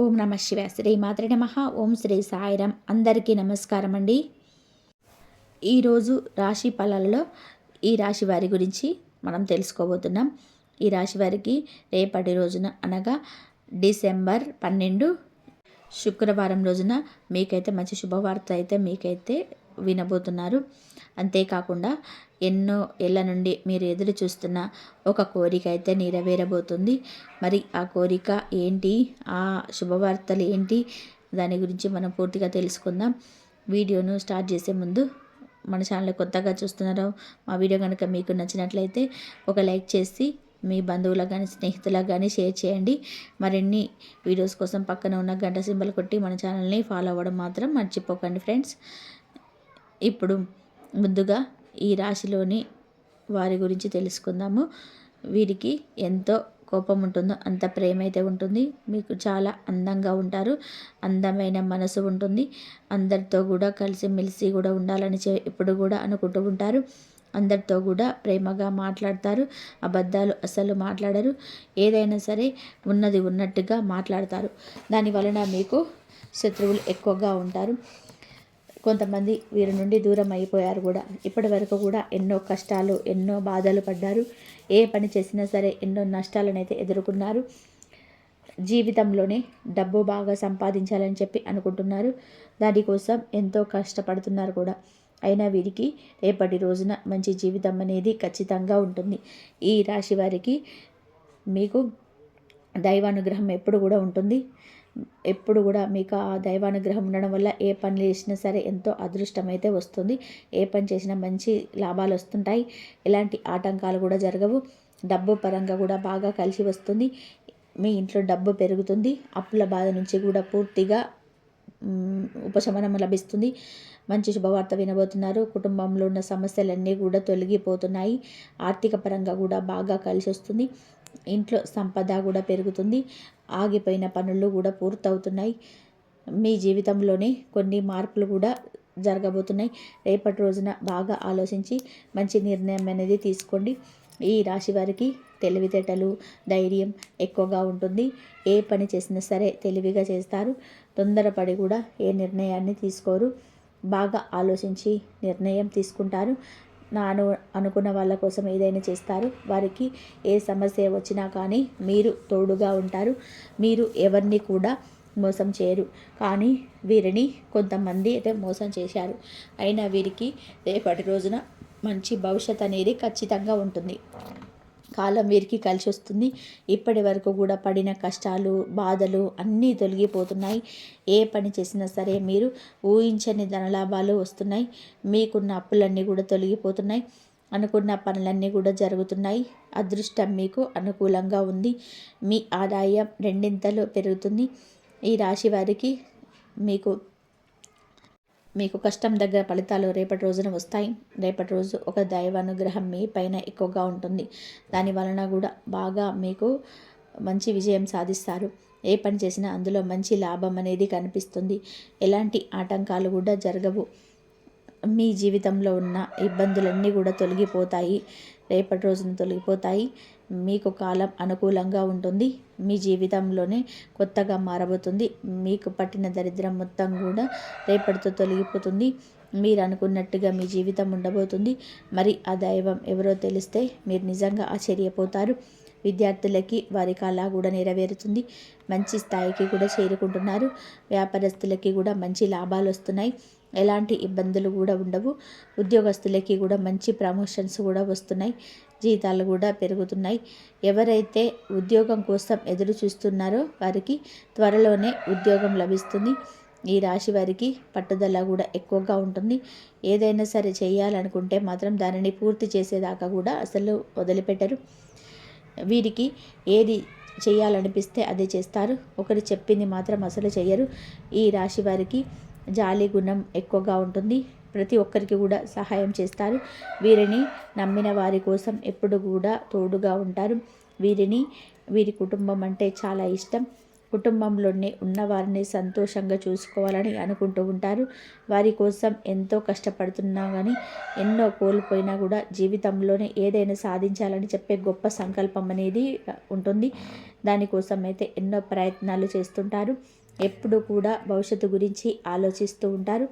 ఓం నమ శివాయ. శ్రీ మాత్రే నమః. ఓం శ్రీ సాయిరామ్. అందరికీ నమస్కారం అండి. ఈరోజు రాశి ఫలాలలో ఈ రాశి వారి గురించి మనం తెలుసుకోబోతున్నాం. ఈ రాశి వారికి రేపటి రోజున అనగా డిసెంబర్ 12 శుక్రవారం రోజున మీకైతే మంచి శుభవార్త అయితే మీకైతే వినబోతున్నారు. అంతేకాకుండా ఎన్నో ఏళ్ళ నుండి మీరు ఎదురు చూస్తున్న ఒక కోరిక అయితే నెరవేరబోతుంది. మరి ఆ కోరిక ఏంటి, ఆ శుభవార్తలు ఏంటి, దాని గురించి మనం పూర్తిగా తెలుసుకుందాం. వీడియోను స్టార్ట్ చేసే ముందు మన ఛానల్ కొత్తగా చూస్తున్నారో మా వీడియో కనుక మీకు నచ్చినట్లయితే ఒక లైక్ చేసి మీ బంధువులకు కానీ స్నేహితులకు కానీ షేర్ చేయండి. మరిన్ని వీడియోస్ కోసం పక్కన ఉన్న గంట సింబల్ కొట్టి మన ఛానల్ని ఫాలో అవ్వడం మాత్రం మర్చిపోకండి ఫ్రెండ్స్. ఇప్పుడు ముందుగా ఈ రాశిలోని వారి గురించి తెలుసుకుందాము. వీరికి ఎంతో కోపం ఉంటుందో అంత ప్రేమ అయితే ఉంటుంది. మీకు చాలా అందంగా ఉంటారు, అందమైన మనసు ఉంటుంది. అందరితో కూడా కలిసిమెలిసి కూడా ఉండాలని ఎప్పుడు కూడా అనుకుంటూ ఉంటారు. అందరితో కూడా ప్రేమగా మాట్లాడతారు. అబద్ధాలు అసలు మాట్లాడరు. ఏదైనా సరే ఉన్నది ఉన్నట్టుగా మాట్లాడతారు. దాని వలన మీకు శత్రువులు ఎక్కువగా ఉంటారు. కొంతమంది వీరి నుండి దూరం అయిపోయారు కూడా. ఇప్పటి వరకు కూడా ఎన్నో కష్టాలు, ఎన్నో బాధలు పడ్డారు. ఏ పని చేసినా సరే ఎన్నో నష్టాలను అయితే ఎదుర్కొన్నారు. జీవితంలోనే డబ్బు బాగా సంపాదించాలని చెప్పి అనుకుంటున్నారు. దానికోసం ఎంతో కష్టపడుతున్నారు కూడా. అయినా వీరికి రేపటి రోజున మంచి జీవితం అనేది ఖచ్చితంగా ఉంటుంది. ఈ రాశి వారికి మీకు దైవానుగ్రహం ఎప్పుడు కూడా ఉంటుంది. ఎప్పుడు కూడా మీకు ఆ దైవానుగ్రహం ఉండడం వల్ల ఏ పని చేసినా సరే ఎంతో అదృష్టం అయితే వస్తుంది. ఏ పని చేసినా మంచి లాభాలు వస్తుంటాయి. ఎలాంటి ఆటంకాలు కూడా జరగవు. డబ్బు పరంగా కూడా బాగా కలిసి వస్తుంది. మీ ఇంట్లో డబ్బు పెరుగుతుంది. అప్పుల బాధ నుంచి కూడా పూర్తిగా ఉపశమనం లభిస్తుంది. మంచి శుభవార్త వినబోతున్నారు. కుటుంబంలో ఉన్న సమస్యలన్నీ కూడా తొలగిపోతున్నాయి. ఆర్థిక పరంగా కూడా బాగా కలిసి వస్తుంది. ఇంట్లో సంపద కూడా పెరుగుతుంది. ఆగిపోయిన పనులు కూడా పూర్తవుతున్నాయి. మీ జీవితంలోనే కొన్ని మార్పులు కూడా జరగబోతున్నాయి. రేపటి రోజున బాగా ఆలోచించి మంచి నిర్ణయం అనేది తీసుకోండి. ఈ రాశి వారికి తెలివితేటలు, ధైర్యం ఎక్కువగా ఉంటుంది. ఏ పని చేసినా సరే తెలివిగా చేస్తారు. తొందరపడి కూడా ఏ నిర్ణయాన్ని తీసుకోరు. బాగా ఆలోచించి నిర్ణయం తీసుకుంటారు. అనుకున్న వాళ్ళ కోసం ఏదైనా చేస్తారు. వారికి ఏ సమస్య వచ్చినా కానీ మీరు తోడుగా ఉంటారు. మీరు ఎవరిని కూడా మోసం చేయరు. కానీ వీరిని కొంతమంది అయితే మోసం చేశారు. అయినా వీరికి రేపటి రోజున మంచి భవిష్యత్ అనేది ఖచ్చితంగా ఉంటుంది. కాలం వీరికి కలిసి వస్తుంది. ఇప్పటి వరకు కూడా పడిన కష్టాలు, బాధలు అన్నీ తొలగిపోతున్నాయి. ఏ పని చేసినా సరే మీరు ఊహించని ధనలాభాలు వస్తున్నాయి. మీకున్న అప్పులన్నీ కూడా తొలగిపోతున్నాయి. అనుకున్న పనులన్నీ కూడా జరుగుతున్నాయి. అదృష్టం మీకు అనుకూలంగా ఉంది. మీ ఆదాయం రెండింతలు పెరుగుతుంది. ఈ రాశి వారికి మీకు కష్టం దగ్గర ఫలితాలు రేపటి రోజున వస్తాయి. రేపటి రోజు ఒక దైవానుగ్రహం మీ పైన ఎక్కువగా ఉంటుంది. దాని వలన కూడా బాగా మీకు మంచి విజయం సాధిస్తారు. ఏ పని చేసినా అందులో మంచి లాభం అనేది కనిపిస్తుంది. ఎలాంటి ఆటంకాలు కూడా జరగవు. మీ జీవితంలో ఉన్న ఇబ్బందులన్నీ కూడా తొలగిపోతాయి. రేపటి రోజున తొలగిపోతాయి. మీకు కాలం అనుకూలంగా ఉంటుంది. మీ జీవితంలోనే కొత్తగా మారబోతుంది. మీకు పట్టిన దరిద్రం మొత్తం కూడా రేపటితో తొలగిపోతుంది. మీరు అనుకున్నట్టుగా మీ జీవితం ఉండబోతుంది. మరి ఆ దైవం ఎవరో తెలిస్తే మీరు నిజంగా ఆశ్చర్యపోతారు. విద్యార్థులకి వారి కళ కూడా నెరవేరుతుంది. మంచి స్థాయికి కూడా చేరుకుంటున్నారు. వ్యాపారస్తులకి కూడా మంచి లాభాలు వస్తున్నాయి. ఎలాంటి ఇబ్బందులు కూడా ఉండవు. ఉద్యోగస్తులకి కూడా మంచి ప్రమోషన్స్ కూడా వస్తున్నాయి. జీతాలు కూడా పెరుగుతున్నాయి. ఎవరైతే ఉద్యోగం కోసం ఎదురు చూస్తున్నారో వారికి త్వరలోనే ఉద్యోగం లభిస్తుంది. ఈ రాశి వారికి పట్టుదల కూడా ఎక్కువగా ఉంటుంది. ఏదైనా సరే చేయాలనుకుంటే మాత్రం దానిని పూర్తి చేసేదాకా కూడా అసలు వదిలిపెట్టరు. వీరికి ఏది చేయాలనిపిస్తే అదే చేస్తారు. ఒకరు చెప్పింది మాత్రం అసలు చేయరు. ఈ రాశి వారికి జాలి గుణం ఎక్కువగా ఉంటుంది. ప్రతి ఒక్కరికి కూడా సహాయం చేస్తారు. వీరిని నమ్మిన వారి కోసం ఎప్పుడు కూడా తోడుగా ఉంటారు. వీరి కుటుంబం అంటే చాలా ఇష్టం. కుటుంబంలోనే ఉన్నవారిని సంతోషంగా చూసుకోవాలని అనుకుంటూ ఉంటారు. వారి కోసం ఎంతో కష్టపడుతున్నా కానీ ఎన్నో కోల్పోయినా కూడా జీవితంలోనే ఏదైనా సాధించాలని చెప్పే గొప్ప సంకల్పం అనేది ఉంటుంది. దానికోసం అయితే ఎన్నో ప్రయత్నాలు చేస్తుంటారు. ఎప్పుడు కూడా భవిష్యత్తు గురించి ఆలోచిస్తూ ఉంటారు.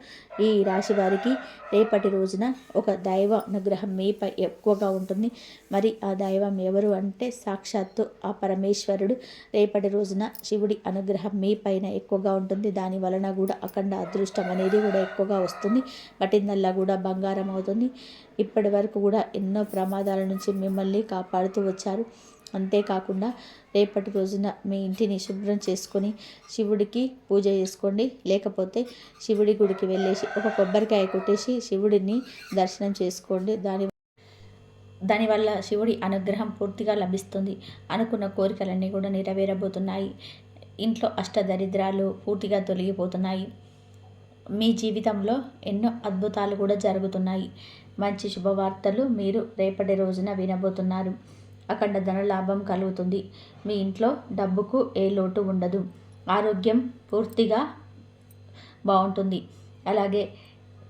ఈ రాశి వారికి రేపటి రోజున ఒక దైవ అనుగ్రహం మీపై ఎక్కువగా ఉంటుంది. మరి ఆ దైవం ఎవరు అంటే సాక్షాత్తు ఆ పరమేశ్వరుడు. రేపటి రోజున శివుడి అనుగ్రహం మీ పైన ఎక్కువగా ఉంటుంది. దాని వలన కూడా అఖండ అదృష్టం అనేది కూడా ఎక్కువగా వస్తుంది. పట్టిందల్లా కూడా బంగారం అవుతుంది. ఇప్పటి వరకు కూడా ఎన్నో ప్రమాదాల నుంచి మిమ్మల్ని కాపాడుతూ వచ్చారు. అంతేకాకుండా రేపటి రోజున మీ ఇంటిని శుభ్రం చేసుకొని శివుడికి పూజ చేసుకోండి. లేకపోతే శివుడి గుడికి వెళ్ళేసి ఒక కొబ్బరికాయ కొట్టేసి శివుడిని దర్శనం చేసుకోండి. దానివల్ల శివుడి అనుగ్రహం పూర్తిగా లభిస్తుంది. అనుకున్న కోరికలన్నీ కూడా నెరవేరబోతున్నాయి. ఇంట్లో అష్టదరిద్రాలు పూర్తిగా తొలగిపోతున్నాయి. మీ జీవితంలో ఎన్నో అద్భుతాలు కూడా జరుగుతున్నాయి. మంచి శుభవార్తలు మీరు రేపటి రోజున వినబోతున్నారు. అఖండ ధనలాభం కలుగుతుంది. మీ ఇంట్లో డబ్బుకు ఏ లోటు ఉండదు. ఆరోగ్యం పూర్తిగా బాగుంటుంది. అలాగే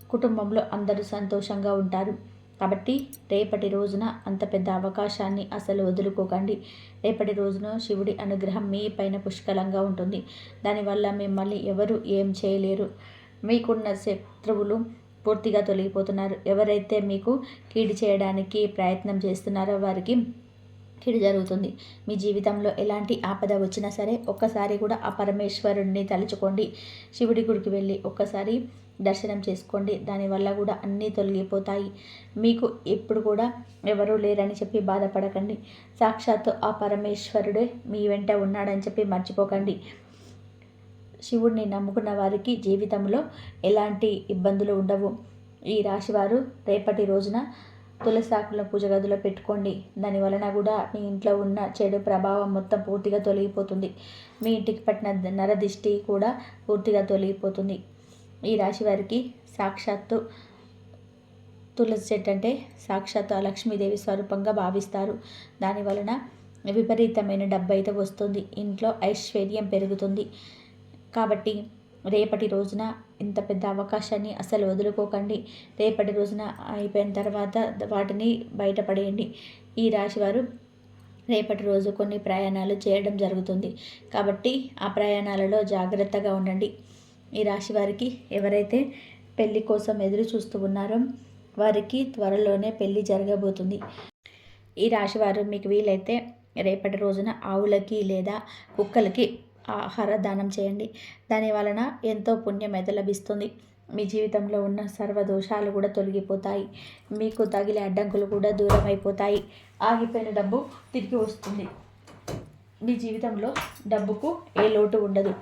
కుటుంబంలో అందరూ సంతోషంగా ఉంటారు. కాబట్టి రేపటి రోజున అంత పెద్ద అవకాశాన్ని అసలు వదులుకోకండి. రేపటి రోజున శివుడి అనుగ్రహం మీ పైన పుష్కలంగా ఉంటుంది. దానివల్ల మిమ్మల్ని ఎవరు ఏం చేయలేరు. మీకున్న శత్రువులు పూర్తిగా తొలగిపోతున్నారు. ఎవరైతే మీకు కీడు చేయడానికి ప్రయత్నం చేస్తున్నారో వారికి కీడు జరుగుతుంది. మీ జీవితంలో ఎలాంటి ఆపద వచ్చినా సరే ఒక్కసారి కూడా ఆ పరమేశ్వరుణ్ణి తలుచుకోండి. శివుడి గుడికి వెళ్ళి ఒక్కసారి దర్శనం చేసుకోండి. దానివల్ల కూడా అన్నీ తొలగిపోతాయి. మీకు ఎప్పుడు కూడా ఎవరూ లేరని చెప్పి బాధపడకండి. సాక్షాత్తు ఆ పరమేశ్వరుడే మీ వెంట ఉన్నాడని చెప్పి మర్చిపోకండి. శివుడిని నమ్ముకున్న వారికి జీవితంలో ఎలాంటి ఇబ్బందులు ఉండవు. ఈ రాశివారు రేపటి రోజున తులసాకుల పూజ గదిలో పెట్టుకోండి. దాని వలన కూడా మీ ఇంట్లో ఉన్న చెడు ప్రభావం మొత్తం పూర్తిగా తొలగిపోతుంది. మీ ఇంటికి పట్టిన నరదిష్టి కూడా పూర్తిగా తొలగిపోతుంది. ఈ రాశి వారికి సాక్షాత్తు తులసి చెట్టు అంటే సాక్షాత్తు ఆ లక్ష్మీదేవి స్వరూపంగా భావిస్తారు. దాని వలన విపరీతమైన డబ్బు అయితే వస్తుంది. ఇంట్లో ఐశ్వర్యం పెరుగుతుంది. కాబట్టి రేపటి రోజున ఇంత పెద్ద అవకాశాన్ని అసలు వదులుకోకండి. రేపటి రోజున అయిపోయిన తర్వాత వాటిని బయటపడేయండి. ఈ రాశివారు రేపటి రోజు కొన్ని ప్రయాణాలు చేయడం జరుగుతుంది. కాబట్టి ఆ ప్రయాణాలలో జాగ్రత్తగా ఉండండి. ఈ రాశి వారికి ఎవరైతే పెళ్లి కోసం ఎదురు చూస్తూ ఉన్నారో వారికి త్వరలోనే పెళ్లి జరగబోతుంది. ఈ రాశివారు మీకు వీలైతే రేపటి రోజున ఆవులకి లేదా కుక్కలకి ఆహార దానం చేయండి. దాని వలన ఎంతో పుణ్యం అయితే లభిస్తుంది. మీ జీవితంలో ఉన్న సర్వదోషాలు కూడా తొలగిపోతాయి. మీకు తగిలే అడ్డంకులు కూడా దూరం అయిపోతాయి. ఆగిపోయిన డబ్బు తిరిగి వస్తుంది. మీ జీవితంలో డబ్బుకు ఏ లోటు ఉండదు.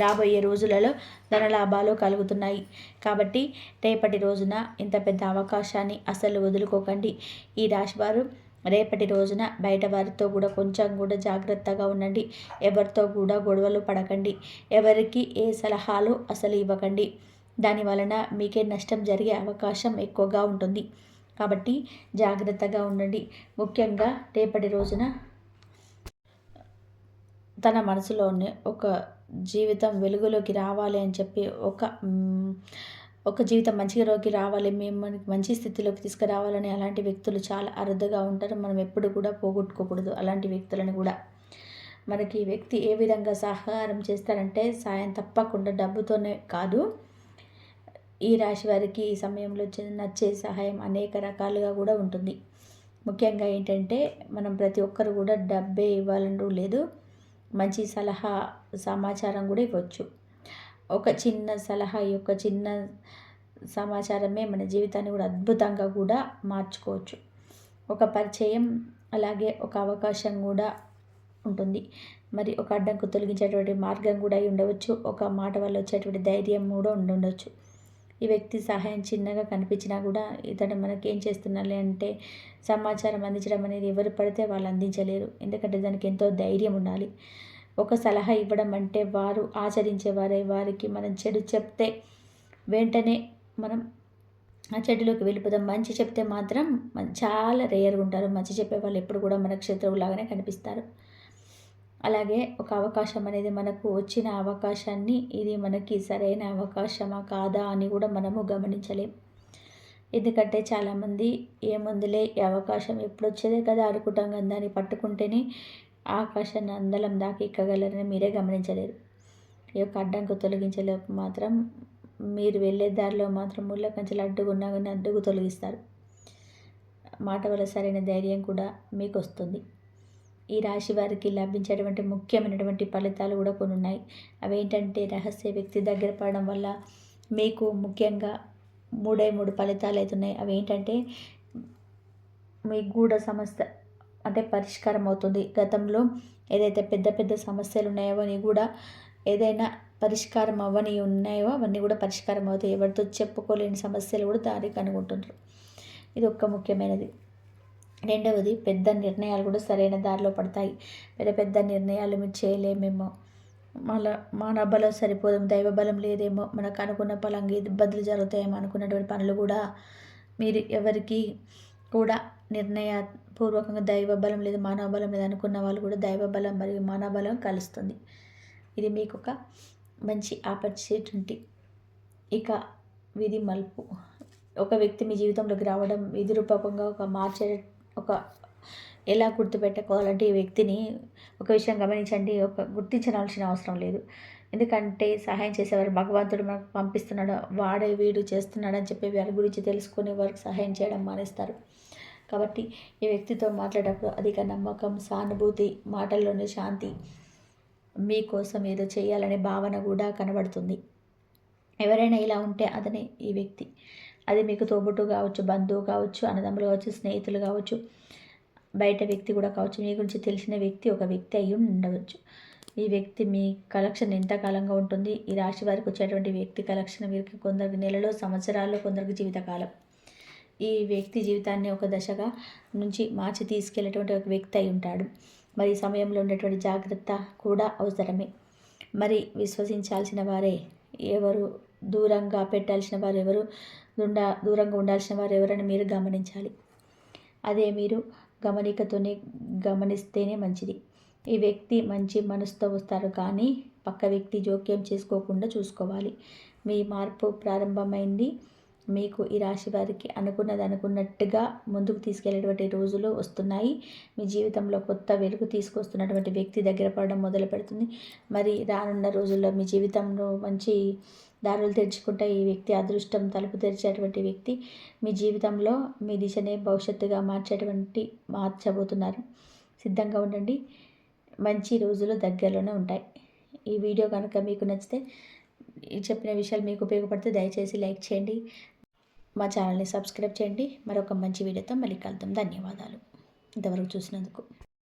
రాబోయే రోజులలో ధనలాభాలు కలుగుతున్నాయి. కాబట్టి రేపటి రోజున ఇంత పెద్ద అవకాశాన్ని అసలు వదులుకోకండి. ఈ రాశివారు రేపటి రోజున బయట వారితో కూడా కొంచెం కూడా జాగ్రత్తగా ఉండండి. ఎవరితో కూడా గొడవలు పడకండి. ఎవరికి ఏ సలహాలు అసలు ఇవ్వకండి. దాని వలన మీకే నష్టం జరిగే అవకాశం ఎక్కువగా ఉంటుంది. కాబట్టి జాగ్రత్తగా ఉండండి. ముఖ్యంగా రేపటి రోజున తన మనసులోనే ఒక జీవితం వెలుగులోకి రావాలి అని చెప్పి ఒక జీవితం మంచిలోకి రావాలి, మేము మనకి మంచి స్థితిలోకి తీసుకురావాలని అలాంటి వ్యక్తులు చాలా అరుదుగా ఉంటారు. మనం ఎప్పుడు కూడా పోగొట్టుకోకూడదు అలాంటి వ్యక్తులను కూడా. మనకి ఈ వ్యక్తి ఏ విధంగా సహకారం చేస్తారంటే సాయం తప్పకుండా డబ్బుతోనే కాదు. ఈ రాశి వారికి ఈ సమయంలో నచ్చే సహాయం అనేక రకాలుగా కూడా ఉంటుంది. ముఖ్యంగా ఏంటంటే మనం ప్రతి ఒక్కరు కూడా డబ్బే ఇవ్వాలని లేదు. మంచి సలహా సమాచారం కూడా ఇవ్వచ్చు. ఒక చిన్న సలహా యొక్క చిన్న సమాచారమే మన జీవితాన్ని కూడా అద్భుతంగా కూడా మార్చుకోవచ్చు. ఒక పరిచయం అలాగే ఒక అవకాశం కూడా ఉంటుంది. మరి ఒక అడ్డంకు తొలగించేటువంటి మార్గం కూడా అయి ఉండవచ్చు. ఒక మాట వల్ల వచ్చేటువంటి ధైర్యం కూడా ఉండొచ్చు. ఈ వ్యక్తి సహాయం చిన్నగా కనిపించినా కూడా ఇతడు మనకేం చేస్తున్నారులే అంటే సమాచారం అందించడం అనేది ఎవరు పడితే వాళ్ళు అందించలేరు. ఎందుకంటే దానికి ఎంతో ధైర్యం ఉండాలి. ఒక సలహా ఇవ్వడం అంటే వారు ఆచరించేవారే. వారికి మనం చెడు చెప్తే వెంటనే మనం ఆ చెడులోకి వెళ్ళిపోతాం. మంచి చెప్తే మాత్రం చాలా రేర్గా ఉంటారు. మంచి చెప్పే వాళ్ళు ఎప్పుడు కూడా మనకు శత్రువులాగానే కనిపిస్తారు. అలాగే ఒక అవకాశం అనేది మనకు వచ్చిన అవకాశాన్ని ఇది మనకి సరైన అవకాశమా కాదా అని కూడా మనము గమనించలేం. ఎందుకంటే చాలామంది ఏముందిలే ఈ అవకాశం ఎప్పుడొచ్చేదే కదా అనుకుంటాం కానీ దాన్ని పట్టుకుంటేనే ఆకాశాన్ని అందలం దాకా ఎక్కగలరని మీరే గమనించలేరు. ఈ యొక్క అడ్డంకు తొలగించలేపు మాత్రం మీరు వెళ్ళే దారిలో మాత్రం ముళ్ళ కంచెలు అడ్డుకున్నా కానీ అడ్డుకు తొలగిస్తారు. మాట వల్ల సరైన ధైర్యం కూడా మీకు వస్తుంది. ఈ రాశి వారికి లభించేటువంటి ముఖ్యమైనటువంటి ఫలితాలు కూడా కొన్ని ఉన్నాయి. అవేంటంటే రహస్య వ్యక్తి దగ్గర పడడం వల్ల మీకు ముఖ్యంగా 3 ఫలితాలు అవుతున్నాయి. అవేంటంటే మీ గూఢ సమస్య అంటే పరిష్కారం అవుతుంది. గతంలో ఏదైతే పెద్ద పెద్ద సమస్యలు ఉన్నాయో అవన్నీ కూడా ఏదైనా పరిష్కారం అవ్వని ఉన్నాయో అవన్నీ కూడా పరిష్కారం అవుతాయి. ఎవరితో చెప్పుకోలేని సమస్యలు కూడా దారి కనుగొంటుంటారు. ఇది ఒక్క ముఖ్యమైనది. రెండవది, పెద్ద నిర్ణయాలు కూడా సరైన దారిలో పడతాయి. పెద్ద పెద్ద నిర్ణయాలు మీరు చేయలేమేమో, మన బలం సరిపోదేమో, దైవ బలం లేదేమో, మనకు అనుకున్న పలంగా ఇబ్బందులు జరుగుతాయేమో అనుకున్నటువంటి పనులు కూడా మీరు ఎవరికి కూడా నిర్ణయపూర్వకంగా దైవ బలం లేదు, మానవ బలం లేదు అనుకున్న వాళ్ళు కూడా దైవ బలం మరియు మానవ బలం కలుస్తుంది. ఇది మీకు ఒక మంచి ఆపర్చునిటీ. ఇక విధి మలుపు. ఒక వ్యక్తి మీ జీవితంలోకి రావడం విధి రూపకంగా ఎలా గుర్తుపెట్టుకోవాలంటే ఈ వ్యక్తిని ఒక విషయం గమనించండి. గుర్తించాల్సిన అవసరం లేదు. ఎందుకంటే సహాయం చేసేవారు భగవంతుడు మనకు పంపిస్తున్నాడు, వాడే వీడు చేస్తున్నాడు అని చెప్పి వారి గురించి తెలుసుకునే వారికి సహాయం చేయడం మానేస్తారు. కాబట్టి ఈ వ్యక్తితో మాట్లాడేటప్పుడు అధిక నమ్మకం, సానుభూతి, మాటల్లోనే శాంతి, మీకోసం ఏదో చేయాలనే భావన కూడా కనబడుతుంది. ఎవరైనా ఇలా ఉంటే అతనే ఈ వ్యక్తి. అది మీకు తోబుట్టు కావచ్చు, బంధువు కావచ్చు, అన్నదమ్ములు కావచ్చు, స్నేహితులు కావచ్చు, బయట వ్యక్తి కూడా కావచ్చు. మీ గురించి తెలిసిన వ్యక్తి ఒక వ్యక్తి అయి ఉండవచ్చు. ఈ వ్యక్తి మీ కలెక్షన్ ఎంతకాలంగా ఉంటుంది? ఈ రాశి వారికి వచ్చేటువంటి వ్యక్తి కలెక్షన్ వీరికి కొందరికి నెలలో, సంవత్సరాల్లో, కొందరికి జీవితకాలం. ఈ వ్యక్తి జీవితాన్ని ఒక దశగా నుంచి మార్చి తీసుకెళ్ళేటువంటి ఒక వ్యక్తి అయి ఉంటాడు. మరి ఈ సమయంలో ఉండేటువంటి జాగ్రత్త కూడా అవసరమే. మరి విశ్వసించాల్సిన వారే ఎవరు, దూరంగా పెట్టాల్సిన వారు ఎవరు, దూరంగా ఉండాల్సిన వారు ఎవరని మీరు గమనించాలి. అదే మీరు గమనికతోనే గమనిస్తేనే మంచిది. ఈ వ్యక్తి మంచి మనసుతో వస్తారు, కానీ పక్క వ్యక్తి జోక్యం చేసుకోకుండా చూసుకోవాలి. మీ మార్పు ప్రారంభమైంది. మీకు ఈ రాశి వారికి అనుకున్నట్టుగా ముందుకు తీసుకెళ్లేటువంటి రోజులు వస్తున్నాయి. మీ జీవితంలో కొత్త వెలుగు తీసుకొస్తున్నటువంటి వ్యక్తి దగ్గర పడడం మొదలు పెడుతుంది. మరి రానున్న రోజుల్లో మీ జీవితంలో మంచి దారులు తెరుచుకుంటే ఈ వ్యక్తి అదృష్టం తలుపు తెరిచేటువంటి వ్యక్తి మీ జీవితంలో మీ దిశనే భవిష్యత్తుగా మార్చబోతున్నారు. సిద్ధంగా ఉండండి. మంచి రోజులు దగ్గరలోనే ఉంటాయి. ఈ వీడియో కనుక మీకు నచ్చితే, చెప్పిన విషయాలు మీకు ఉపయోగపడితే దయచేసి లైక్ చేయండి. మా ఛానల్ని సబ్స్క్రైబ్ చేయండి. మరొక మంచి వీడియోతో మళ్ళీ కలుద్దాం. ధన్యవాదాలు ఇంతవరకు చూసినందుకు.